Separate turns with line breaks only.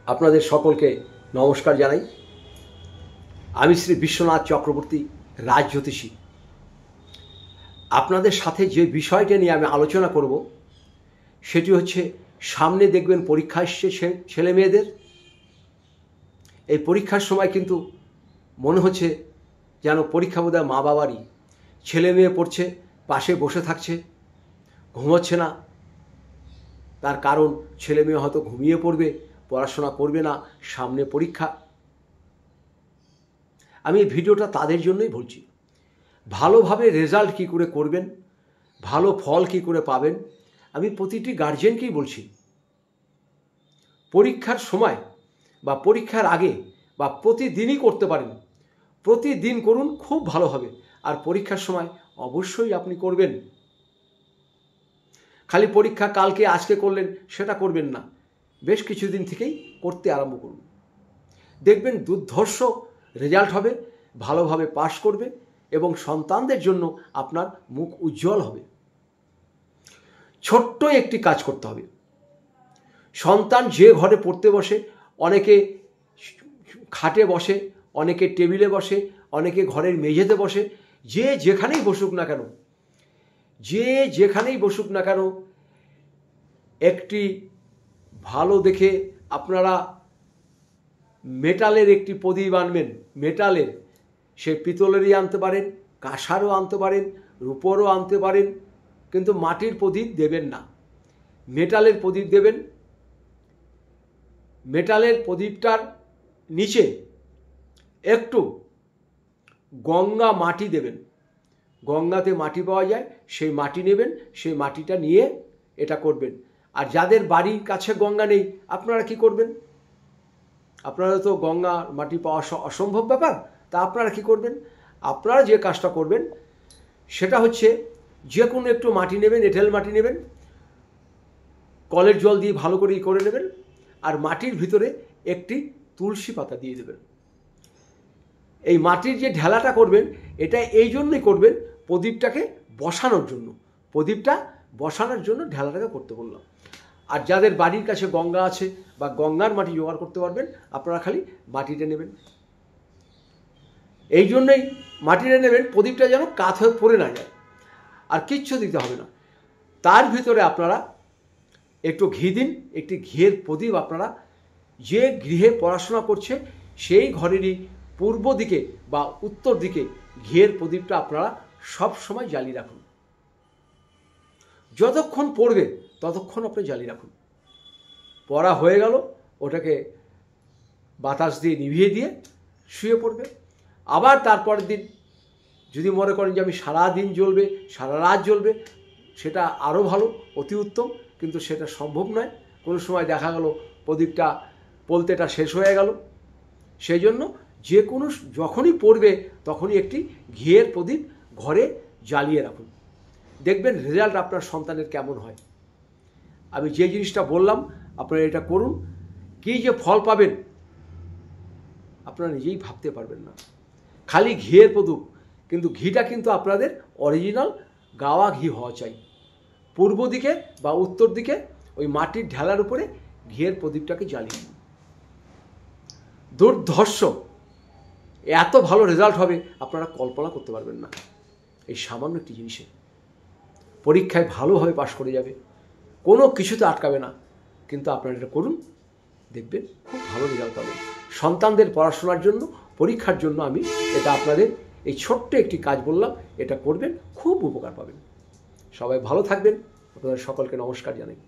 আপনাদের সকলকে নমস্কার জানাই। আমি শ্রী বিশ্বনাথ চক্রবর্তী, রাজজ্যোতিষী। আপনাদের সাথে যে বিষয়টা নিয়ে আমি আলোচনা করব সেটি হচ্ছে, সামনে দেখবেন পরীক্ষা এসছে ছেলে মেয়েদের। এই পরীক্ষার সময় কিন্তু মনে হচ্ছে যেন পরীক্ষা বোধহয় মা বাবারই। ছেলে মেয়ে পড়ছে, পাশে বসে থাকছে, ঘুমোচ্ছে না। তার কারণ ছেলে মেয়ে হয়তো ঘুমিয়ে পড়বে, পড়াশোনা করবে না, সামনে পরীক্ষা। আমি এই ভিডিওটা তাদের জন্যই বলছি। ভালোভাবে রেজাল্ট কী করে করবেন, ভালো ফল কী করে পাবেন, আমি প্রতিটি গার্জেনকেই বলছি। পরীক্ষার সময় বা পরীক্ষার আগে বা প্রতিদিনই করতে পারেন, প্রতিদিন করুন, খুব ভালো হবে। আর পরীক্ষার সময় অবশ্যই আপনি করবেন। খালি পরীক্ষা কালকে আজকে করলেন সেটা করবেন না, বেশ কিছুদিন থেকেই করতে আরম্ভ করুন। দেখবেন দুর্ধর্ষ রেজাল্ট হবে, ভালোভাবে পাশ করবে এবং সন্তানদের জন্য আপনার মুখ উজ্জ্বল হবে। ছোট্ট একটি কাজ করতে হবে। সন্তান যে ঘরে পড়তে বসে, অনেকে খাটে বসে, অনেকে টেবিলে বসে, অনেকে ঘরের মেঝেতে বসে, যে যেখানেই বসুক না কেন, একটি ভালো দেখে আপনারা মেটালের একটি প্রদীপ আনবেন। মেটালের, সে পিতলেরই আনতে পারেন, কাঁসারও আনতে পারেন, রূপোরও আনতে পারেন, কিন্তু মাটির প্রদীপ দেবেন না, মেটালের প্রদীপ দেবেন। মেটালের প্রদীপটার নিচে একটু গঙ্গা মাটি দেবেন। গঙ্গাতে মাটি পাওয়া যায়, সেই মাটি নেবেন, সেই মাটিটা নিয়ে এটা করবেন। আর যাদের বাড়ির কাছে গঙ্গা নেই, আপনারা কি করবেন? আপনারা তো গঙ্গা মাটি পাওয়া অসম্ভব ব্যাপার। তা আপনারা কি করবেন? আপনারা যে কাজটা করবেন সেটা হচ্ছে, যে কোনো একটু মাটি নেবেন, এঁটেল মাটি নেবেন, কলের জল দিয়ে ভালো করে নেবেন, আর মাটির ভিতরে একটি তুলসী পাতা দিয়ে দেবেন। এই মাটির যে ঢেলাটা করবেন, এটা এই জন্যই করবেন, প্রদীপটাকে বসানোর জন্য। প্রদীপটা বসানোর জন্য ঢেলাটাকে করতে বললাম। আর যাদের বাড়ির কাছে গঙ্গা আছে বা গঙ্গার মাটি জোগাড় করতে পারবেন, আপনারা খালি মাটিটা নেবেন। এই জন্যই মাটিটা নেবেন, প্রদীপটা যেন কাত হয়ে পড়ে না যায়, আর কিচ্ছু দিতে হবে না। তার ভিতরে আপনারা একটু ঘি দিন। একটি ঘিয়ের প্রদীপ আপনারা যে গৃহে পড়াশোনা করছে সেই ঘরেরই পূর্ব দিকে বা উত্তর দিকে ঘিয়ের প্রদীপটা আপনারা সব সময় জ্বালিয়ে রাখুন। যতক্ষণ পড়বে ততক্ষণ আপনি জ্বালিয়ে রাখুন। পড়া হয়ে গেল, ওটাকে বাতাস দিয়ে নিভিয়ে দিয়ে শুয়ে পড়বে। আবার তারপরের দিন যদি মনে করেন যে আমি সারা দিন জ্বলবে, সারা রাত জ্বলবে, সেটা আরও ভালো, অতি উত্তম। কিন্তু সেটা সম্ভব নয়। কোনো সময় দেখা গেল প্রদীপটা পলতেটা শেষ হয়ে গেল। সেই জন্য যে কোনো যখনই পড়বে তখনই একটি ঘিয়ের প্রদীপ ঘরে জ্বালিয়ে রাখুন। দেখবেন রেজাল্ট আপনার সন্তানের কেমন হয়। আমি যে জিনিসটা বললাম আপনারা এটা করুন, কী যে ফল পাবেন আপনারা নিজেই ভাবতে পারবেন না। খালি ঘিয়ের প্রদীপ, কিন্তু ঘিটা কিন্তু আপনাদের অরিজিনাল গাওয়া ঘি হওয়া চাই। পূর্ব দিকে বা উত্তর দিকে ওই মাটির ঢেলার উপরে ঘিয়ের প্রদীপটাকে জ্বালিয়ে দিন। দুর্ধর্ষ এত ভালো রেজাল্ট হবে আপনারা কল্পনা করতে পারবেন না। এই সামান্য একটি জিনিসে পরীক্ষায় ভালোভাবে পাশ করে যাবে, কোনো কিছুতে আটকাবে না। কিন্তু আপনারা এটা করুন, দেখবেন খুব ভালো রেজাল্ট পাবেন। সন্তানদের পড়াশোনার জন্য, পরীক্ষার জন্য আমি এটা আপনাদের এই ছোট্ট একটি কাজ বললাম, এটা করবেন, খুব উপকার পাবেন। সবাই ভালো থাকবেন। আপনাদের সকলকে নমস্কার জানাই।